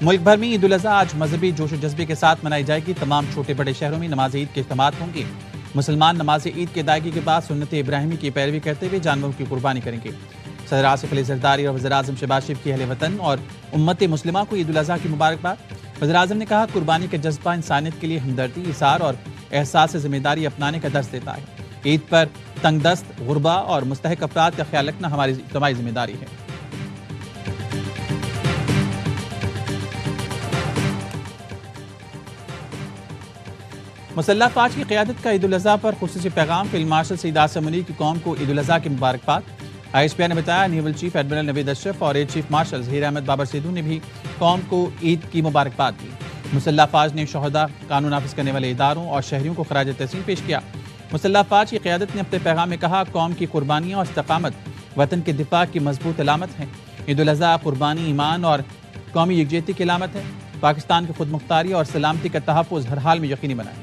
ملک بھر میں عید الاضحیٰ آج مذہبی جوش و جذبے کے ساتھ منائی جائے گی۔ تمام چھوٹے بڑے شہروں میں نماز عید کے اجتماعات ہوں گے۔ مسلمان نماز عید کی ادائیگی کے بعد سنت ابراہیمی کی پیروی کرتے ہوئے جانوروں کی قربانی کریں گے۔ صدر آصف علی زرداری اور وزیر اعظم شہباز شریف کی اہل وطن اور امت مسلمہ کو عید الاضحیٰ کی مبارکباد۔ وزیر اعظم نے کہا، قربانی کا جذبہ انسانیت کے لیے ہمدردی، اظہار اور احساس ذمہ داری اپنانے کا درس دیتا ہے۔ عید پر تنگ دست، غربا اور مستحق افراد کا خیال رکھنا ہماری اجتماعی ذمہ داری ہے۔ مسلح افواج کی قیادت کا عید الاضحیٰ پر خصوصی پیغام۔ فیلڈ مارشل سعید عاصم منیر کی قوم کو عید الاضحیٰ کی مبارکباد۔ ISPR نے بتایا، naval chief admiral Naveed Ashraf اور air chief marshal Zaheer Ahmad Babar Sidhu نے بھی قوم کو عید کی مبارکباد دی۔ مسلح افواج نے شہداء، قانون نافذ کرنے والے اداروں اور شہریوں کو خراج تحسین پیش کیا۔ مسلح افواج کی قیادت نے اپنے پیغام میں کہا، قوم کی قربانیاں اور استقامت وطن کے دفاع کی مضبوط علامت ہیں۔ عید الاضحیٰ قربانی، ایمان اور قومی یکجہتی کی علامت ہے۔ پاکستان کی خود مختاری اور سلامتی کا تحفظ ہر حال میں یقینی بنائیں۔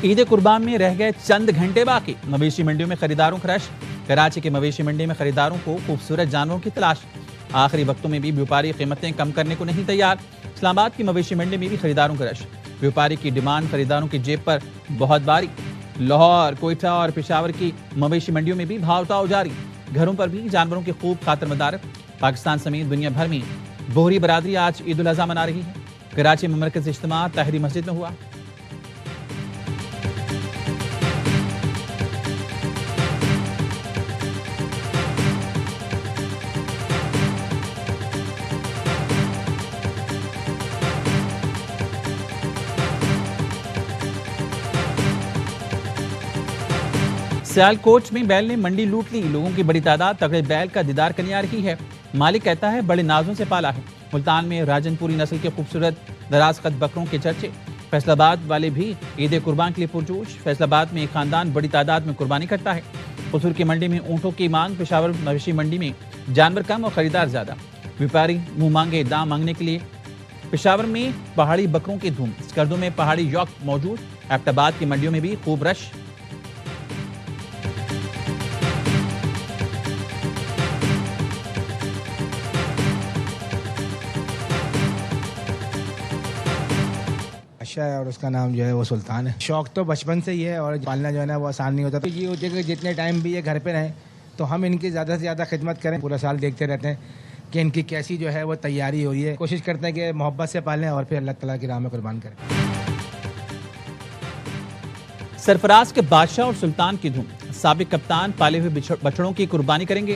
عید قربان میں رہ گئے چند گھنٹے باقی، مویشی منڈیوں میں خریداروں کا رش۔ کراچی کے مویشی منڈی میں خریداروں کو خوبصورت جانوروں کی تلاش۔ آخری وقتوں میں بھی بیوپاری قیمتیں کم کرنے کو نہیں تیار۔ اسلام آباد کی مویشی منڈی میں بھی خریداروں کا رش۔ بیوپاری کی ڈیمانڈ خریداروں کی جیب پر بہت باری۔ لاہور، کوئٹہ اور پشاور کی مویشی منڈیوں میں بھی بھاؤ تاؤ جاری۔ گھروں پر بھی جانوروں کی خوب خاطر مدارت۔ پاکستان سمیت دنیا بھر میں بوہری برادری آج عید الاضحیٰ منا رہی ہے۔ کراچی میں مرکزی اجتماع طاہری مسجد میں ہوا۔ سیال کوٹ میں بیل نے منڈی لوٹ لی، لوگوں کی بڑی تعداد تگڑے بیل کا دیدار کرنے آ رہی ہے۔ مالک کہتا ہے بڑے نازوں سے پالا ہے۔ ملتان میں راجن پوری نسل کے خوبصورت دراز قد بکروں کے چرچے۔ فیصل آباد والے بھی عید قربان کے لیے پرجوش۔ فیصل آباد میں ایک خاندان بڑی تعداد میں قربانی کرتا ہے۔ قصور کی منڈی میں اونٹوں کی مانگ، پشاور مویشی منڈی میں جانور کم اور خریدار زیادہ۔ بیوپاری منہ مانگے دام مانگنے کے لیے۔ پشاور میں پہاڑی بکروں کی دھوم، اسکردو میں پہاڑی یوک موجود۔ ایبٹ آباد کی منڈیوں میں بھی خوب رش۔ ہے اور اس کا نام جو ہے وہ سلطان ہے۔ شوق تو بچپن سے ہی ہے اور پالنا جو ہے نا وہ آسان نہیں ہوتا، تو یہ ہوتی ہے کہ جتنے ٹائم بھی یہ گھر پہ رہیں تو ہم ان کی زیادہ سے زیادہ خدمت کریں۔ پورا سال دیکھتے رہتے ہیں کہ ان کی کیسی جو ہے وہ تیاری ہو رہی ہے۔ کوشش کرتے ہیں کہ محبت سے پالیں اور پھر اللہ تعالیٰ کی راہ میں قربان کریں۔ سرفراز کے بادشاہ اور سلطان کی دھوم، سابق کپتان پالے ہوئے بچڑوں کی قربانی کریں گے۔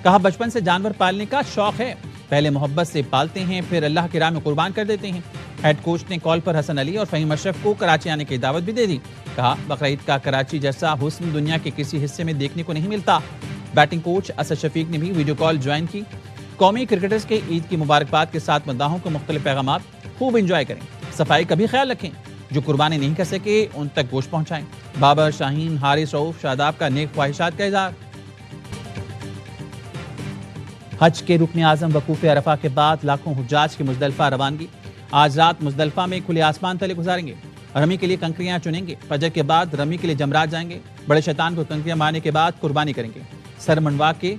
کہا، بچپن سے جانور پالنے کا شوق ہے، پہلے محبت سے پالتے ہیں پھر اللہ کی راہ میں قربان کر دیتے ہیں۔ ہیڈ کوچ نے کال پر حسن علی اور فہیم اشرف کو کراچی آنے کی دعوت بھی دے دی۔ کہا، بقرعید کا کراچی جیسا حسن دنیا کے کسی حصے میں دیکھنے کو نہیں ملتا۔ بیٹنگ کوچ اسد شفیق نے بھی ویڈیو کال جوائن کی۔ قومی کرکٹرز کے عید کی مبارکباد کے ساتھ مداحوں کو مختلف پیغامات۔ خوب انجوائے کریں، صفائی کا بھی خیال رکھیں، جو قربانی نہیں کر سکے ان تک گوشت پہنچائیں۔ بابر، شاہین، حارث، رؤوف، شاداب کا نیک خواہشات کا اظہار۔ حج کے رکن اعظم وقوف عرفہ کے بعد لاکھوں حجاج کی مزدلفہ روانگی۔ آج رات مزدلفہ میں کھلے آسمان تلے گزاریں گے، رمی کے لیے کنکریاں چنیں گے۔ فجر کے بعد رمی کے لیے جمرات جائیں گے۔ بڑے شیطان کو کنکریاں مارنے کے بعد قربانی کریں گے۔ سر منڈوا کے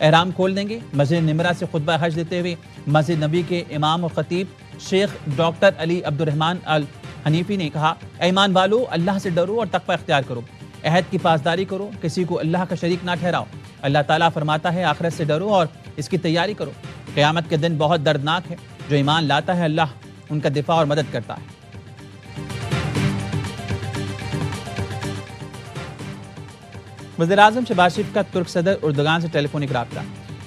احرام کھول دیں گے۔ مسجد نمرہ سے خطبہ حج دیتے ہوئے مسجد نبی کے امام و خطیب شیخ ڈاکٹر علی عبد الرحمن الحنیفی نے کہا، اے ایمان والو، اللہ سے ڈرو اور تقوی اختیار کرو، عہد کی پاسداری کرو، کسی کو اللہ کا شریک نہ ٹھہراؤ۔ اللہ تعالیٰ فرماتا ہے، آخرت سے ڈرو اور اس کی تیاری کرو۔ قیامت کے دن بہت دردناک ہے، جو ایمان لاتا ہے اللہ ان کا دفاع اور مدد کرتا ہے۔ وزیر اعظم شہباز شریف کا ترک صدر اردوغان سے ٹیلی فونک رابطہ۔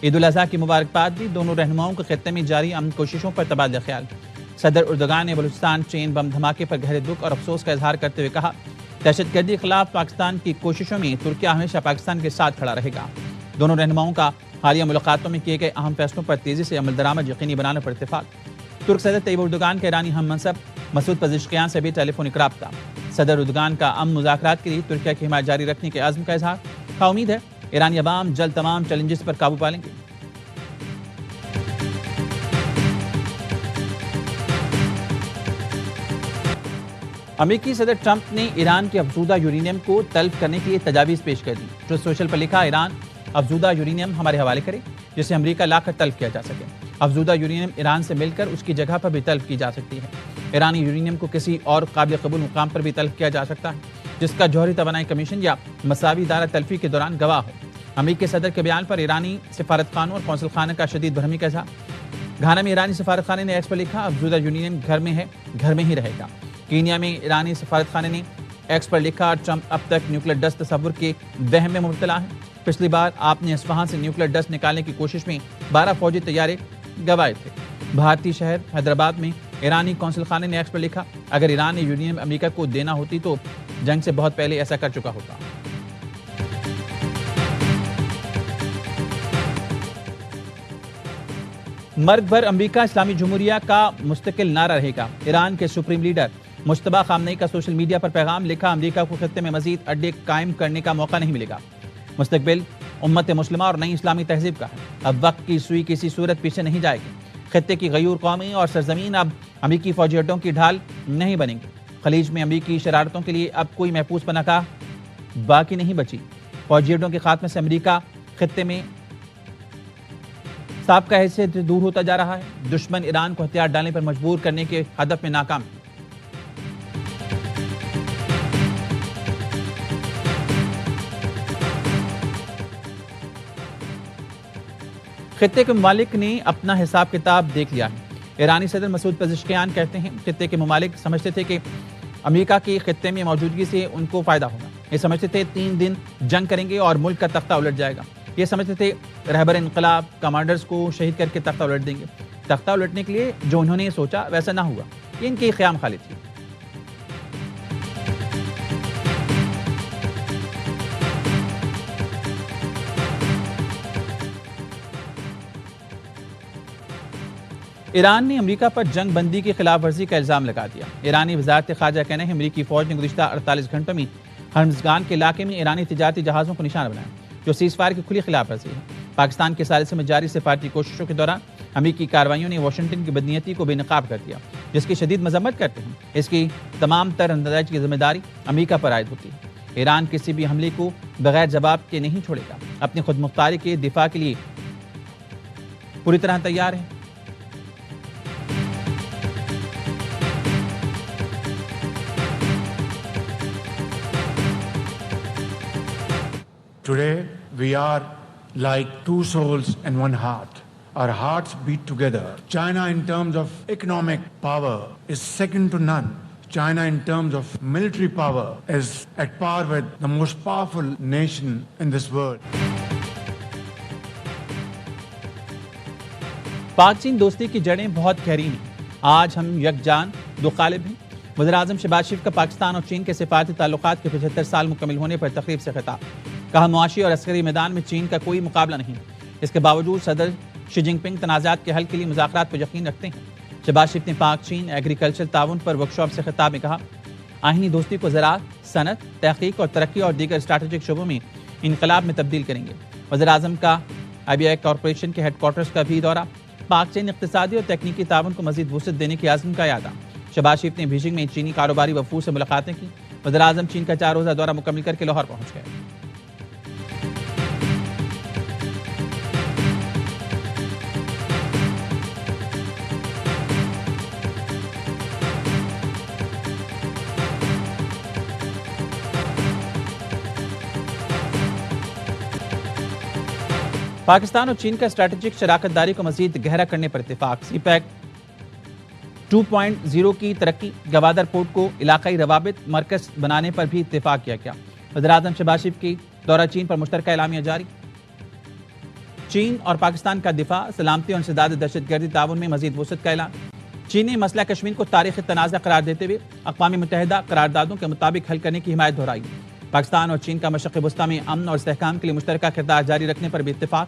عید الاضحیٰ کی مبارکباد دی، دونوں رہنماؤں کے خطے میں جاری امن کوششوں پر تبادلہ خیال۔ صدر اردوغان نے بلوچستان ٹرین بم دھماکے پر گہرے دکھ اور افسوس کا اظہار کرتے ہوئے کہا، دہشت گردی کے خلاف پاکستان کی کوششوں میں ترکیہ ہمیشہ پاکستان کے ساتھ کھڑا رہے گا۔ دونوں رہنماؤں کا حالیہ ملاقاتوں میں کیے گئے اہم فیصلوں پر تیزی سے عمل درآمد یقینی بنانے پر اتفاق۔ ترک صدر طیب اردوغان کے ایرانی ہم منصب مسعود پزشکیان سے بھی ٹیلی فونک رابطہ۔ صدر اردوغان کا امن مذاکرات کے لیے ترکیہ کی حمایت جاری رکھنے کے عزم کا اظہار۔ امید ہے ایرانی عوام جلد تمام چیلنجز پر قابو پا لیں گے۔ امریکی صدر ٹرمپ نے ایران کے افزودہ یورینیم کو تلف کرنے کے لیے تجاویز پیش کر دی۔ ٹروتھ سوشل پر لکھا، ایران افزودہ یورینیم ہمارے حوالے کرے جسے امریکہ لا کر طلب کیا جا سکے۔ افزودہ یورینیم ایران سے مل کر اس کی جگہ پر بھی طلب کی جا سکتی ہے۔ ایرانی یورینیم کو کسی اور قابل قبول مقام پر بھی طلب کیا جا سکتا ہے جس کا جوہری توانائی کمیشن یا مساوی ادارہ تلفی کے دوران گواہ ہو۔ امریکی صدر کے بیان پر ایرانی سفارت خانوں اور قونصل خانہ کا شدید برہمی کا اظہار۔ گھانا میں ایرانی سفارت خانے نے ایکس پر لکھا، افزودہ یورینیم گھر میں ہے، گھر میں ہی رہے گا۔ کینیا میں ایرانی سفارت خانے نے ایکس پر لکھا، ٹرمپ اب تک نیوکلیر ڈسٹ تصور کے وہم میں مبتلا ہے۔ پچھلی بار آپ نے اصفہان سے نیوکلیر ڈسٹ نکالنے کی کوشش میں 12 فوجی طیارے گوائے تھے۔ بھارتی شہر حیدرآباد میں ایرانی قونصل خانے نے ایکس پر لکھا، اگر ایران نے یورینیم امریکہ کو دینا ہوتی تو جنگ سے بہت پہلے ایسا کر چکا ہوتا۔ مرگ بھر امریکہ اسلامی جمہوریہ کا مستقل نعرہ رہے گا۔ ایران کے سپریم لیڈر مجتبیٰ خامنئی کا سوشل میڈیا پر پیغام، لکھا، امریکہ کو خطے میں مزید اڈے قائم کرنے کا موقع نہیں ملے گا۔ مستقبل امت مسلمہ اور نئی اسلامی تہذیب کا ہے۔ اب وقت کی سوئی کسی صورت پیچھے نہیں جائے گی۔ خطے کی غیور قومی اور سرزمین اب امریکی فوجی اڈوں کی ڈھال نہیں بنیں گی۔ خلیج میں امریکی شرارتوں کے لیے اب کوئی محفوظ پناہ گاہ باقی نہیں بچی۔ فوجی اڈوں کے خاتمے سے امریکہ خطے میں سابقہ حیثیت دور ہوتا جا رہا ہے۔ دشمن ایران کو ہتھیار ڈالنے پر مجبور کرنے کے ہدف میں ناکام ہے۔ خطے کے ممالک نے اپنا حساب کتاب دیکھ لیا ہے۔ ایرانی صدر مسعود پزشکیان کہتے ہیں، خطے کے ممالک سمجھتے تھے کہ امریکہ کی خطے میں موجودگی سے ان کو فائدہ ہوگا۔ یہ سمجھتے تھے 3 دن جنگ کریں گے اور ملک کا تختہ الٹ جائے گا۔ یہ سمجھتے تھے رہبر انقلاب کمانڈرز کو شہید کر کے تختہ الٹ دیں گے۔ تختہ الٹنے کے لیے جو انہوں نے سوچا ویسا نہ ہوا۔ یہ ان کی خیام خالی تھی۔ ایران نے امریکہ پر جنگ بندی کی خلاف ورزی کا الزام لگا دیا۔ ایرانی وزارت خارجہ کہنا ہے، امریکی فوج نے گزشتہ 48 گھنٹوں میں ہرمزگان کے علاقے میں ایرانی تجارتی جہازوں کو نشانہ بنایا، جو سیز فائر کی کھلی خلاف ورزی ہے۔ پاکستان کے ثالثی میں جاری سفارتی کوششوں کے دوران امریکی کارروائیوں نے واشنگٹن کی بدنیتی کو بے نقاب کر دیا، جس کی شدید مذمت کرتے ہیں۔ اس کی تمام تر اندراج کی ذمہ داری امریکہ پر عائد ہوتی ہے۔ ایران کسی بھی حملے کو بغیر جواب کے نہیں چھوڑے گا، اپنی خود مختاری کے دفاع کے لیے پوری طرح تیار ہے۔ Today, we are like two souls and one heart. Our hearts beat together. China, in terms of economic power, is second to none. China, in terms of military power, is at par with the most powerful nation in this world. پاک چین دوستی کی جڑیں بہت گہری ہیں۔ آج ہم یکجان دو قالب ہیں۔ وزیر اعظم شہباز شریف کا پاکستان اور چین کے سفارتی تعلقات کے 75 سال مکمل ہونے پر تقریب سے خطاب۔ کہا، معاشی اور عسکری میدان میں چین کا کوئی مقابلہ نہیں۔ اس کے باوجود صدر شی جن پنگ تنازعات کے حل کے لیے مذاکرات پر یقین رکھتے ہیں۔ شہباز شریف نے پاک چین ایگریکلچر تعاون پر ورکشاپ سے خطاب میں کہا، آئینی دوستی کو زراعت، صنعت، تحقیق اور ترقی اور دیگر اسٹریٹجک شعبوں میں انقلاب میں تبدیل کریں گے۔ وزیر اعظم کا IBI کارپوریشن کے ہیڈ کوارٹرز کا بھی دورہ۔ پاک چین اقتصادی اور تکنیکی تعاون کو مزید وسعت دینے کے عزم کا اعادہ۔ شہباز شریف نے بیجنگ میں چینی کاروباری وفود سے ملاقاتیں کی۔ وزیر اعظم چین کا 4 روزہ دورہ مکمل کر کے لاہور پہنچ گئے۔ پاکستان اور چین کا اسٹریٹجک شراکت داری کو مزید گہرا کرنے پر اتفاق۔ سی پیک 2.0 کی ترقی، گوادر پورٹ کو علاقائی روابط مرکز بنانے پر بھی اتفاق کیا گیا۔ وزیر اعظم شہباز شریف کی دورہ چین پر مشترکہ اعلامیہ جاری۔ چین اور پاکستان کا دفاع، سلامتی اور انسداد دہشت گردی تعاون میں مزید وسعت کا اعلان۔ چین نے مسئلہ کشمیر کو تاریخی تنازع قرار دیتے ہوئے اقوام متحدہ قراردادوں کے مطابق حل کرنے کی حمایت دہرائی۔ پاکستان اور چین کا مشرق وسطیٰ میں امن اور استحکام کے لیے مشترکہ کردار جاری رکھنے پر بھی اتفاق۔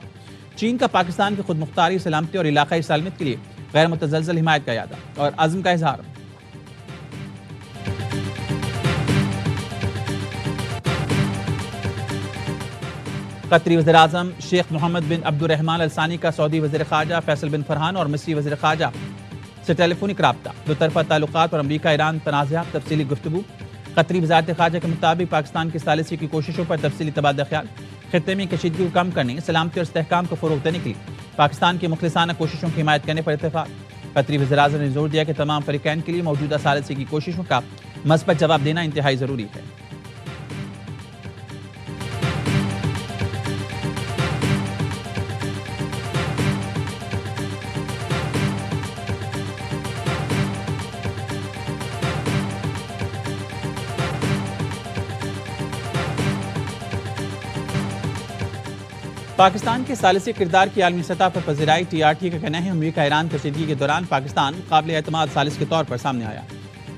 چین کا پاکستان کی خود مختاری، سلامتی اور علاقائی سالمیت کے لیے غیر متزلزل حمایت کا اعادہ اور عزم کا اظہار۔ قطری وزیر اعظم شیخ محمد بن عبد الرحمن الثانی کا سعودی وزیر خارجہ فیصل بن فرحان اور مصری وزیر خارجہ سے ٹیلی فونک رابطہ۔ دو طرفہ تعلقات اور امریکہ ایران تنازعات تفصیلی گفتگو۔ قطری وزارت خارجہ کے مطابق پاکستان کی ثالثی کی کوششوں پر تفصیلی تبادلہ خیال، خطے میں کشیدگی کو کم کرنے، سلامتی اور استحکام کو فروغ دینے کے لیے پاکستان کی مخلصانہ کوششوں کی حمایت کرنے پر اتفاق۔ قطری وزیراعظم نے زور دیا کہ تمام فریقین کے لیے موجودہ ثالثی کی کوششوں کا مثبت جواب دینا انتہائی ضروری ہے۔ پاکستان کے ثالثی کردار کی عالمی سطح پر پذیرائی TRT کا کہنا ہے امریکہ ایران کشیدگی کے دوران پاکستان قابل اعتماد ثالث کے طور پر سامنے آیا۔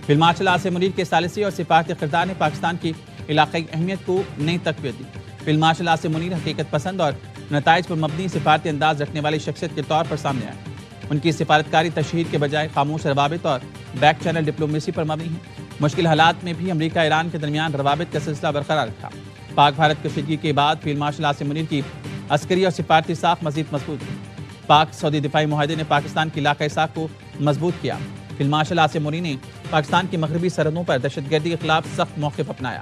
فیلڈ مارشل عاصم منیر کے ثالثی اور سفارتی کردار نے پاکستان کی علاقائی اہمیت کو نئی تقویت دی۔ فیلڈ مارشل عاصم منیر حقیقت پسند اور نتائج پر مبنی سفارتی انداز رکھنے والی شخصیت کے طور پر سامنے آئے۔ ان کی سفارتکاری تشہیر کے بجائے خاموش روابط اور بیک چینل ڈپلومیسی پر مبنی ہے۔ مشکل حالات میں بھی امریکہ ایران کے درمیان روابط کا سلسلہ برقرار رکھا۔ پاک بھارت کشیدگی کے بعد فیلڈ مارشل عاصم منیر کی عسکری اور سفارتی ساکھ مزید مضبوط ہوئی۔ پاک سعودی دفاعی معاہدے نے پاکستان کی علاقائی ساکھ کو مضبوط کیا۔ فیلڈ مارشل عاصم منیر نے پاکستان کی مغربی سرحدوں پر دہشت گردی کے خلاف سخت موقف اپنایا۔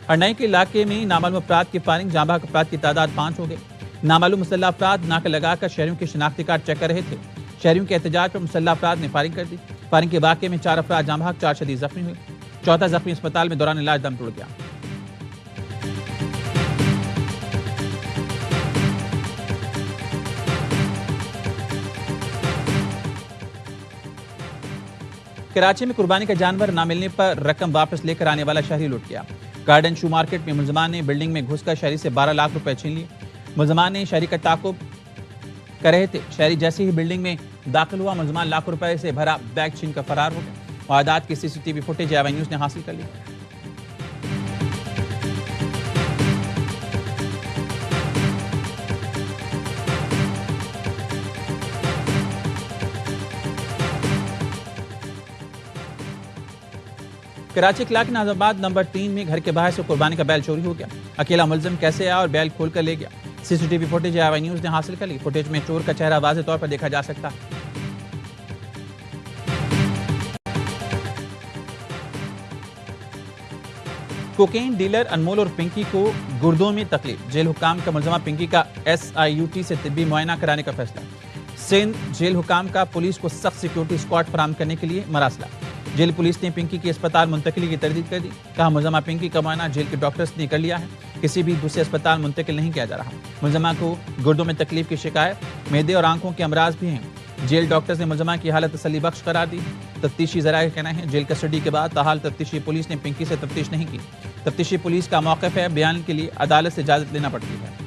ارنائی کے علاقے میں نامعلوم افراد کی فائرنگ، جاں بحق افراد کی تعداد 5 ہو گئی۔ نامعلوم مسلح افراد ناکہ لگا کر شہریوں کے شناختی کارڈ چیک کر رہے تھے۔ شہریوں کے احتجاج پر مسلح افراد نے فائرنگ کر دی۔ فائرنگ کے واقعے میں 4 افراد جاں بحق، 4 شدید زخمی ہوئے۔ چوتھا زخمی اسپتال میں دوران علاج دم توڑ گیا۔ کراچی میں قربانی کا جانور نہ ملنے پر رقم واپس لے کر آنے والا شہری لٹ گیا۔ گارڈن شو مارکیٹ میں ملزمان نے بلڈنگ میں گھس کر شہری سے 12 لاکھ روپے چھین لیے۔ ملزمان نے شہری کا تعاقب کر رہے تھے۔ شہری جیسے ہی بلڈنگ میں داخل ہوا، ملزمان لاکھوں روپے سے بھرا بیگ چھین کر فرار ہو گیا۔ واردات کی CCTV فوٹیج AY نیوز نے حاصل کر لی۔ کراچی کلاک ناظم آباد نمبر 3 میں گھر کے باہر سے قربانی کا بیل چوری ہو گیا۔ اکیلا ملزم کیسے آیا اور بیل کھول کر لے گیا؟ CCTV فوٹیج AY نیوز نے حاصل کر لی۔ فوٹیج میں چور کا چہرہ واضح طور پر دیکھا جا سکتا ہے۔ کوکین ڈیلر انمول اور پنکی کو گردوں میں تکلیف، جیل حکام کا ملزمہ پنکی کا SIUT سے طبی معائنہ کرانے کا فیصلہ۔ سندھ جیل حکام کا پولیس کو سخت سیکیورٹی اسکواڈ فراہم کرنے کے لیے مراسلہ۔ جیل پولیس نے پنکی کی اسپتال منتقلی کی تردید کر دی۔ کہا ملزمہ پنکی کا معائنہ جیل کے ڈاکٹرز نے کر لیا ہے، کسی بھی دوسرے اسپتال منتقل نہیں کیا جا رہا۔ ملزمہ کو گردوں میں تکلیف کی شکایت، معدے اور آنکھوں کے امراض بھی ہیں۔ جیل ڈاکٹرز نے ملزمہ کی حالت تسلی بخش قرار دی۔ تفتیشی ذرائع کا کہنا ہے جیل کسٹڈی کے بعد تاحال تفتیشی پولیس نے پنکی سے تفتیش نہیں کی۔ تفتیشی پولیس کا موقف ہے بیان کے لیے عدالت سے اجازت لینا پڑتی ہے۔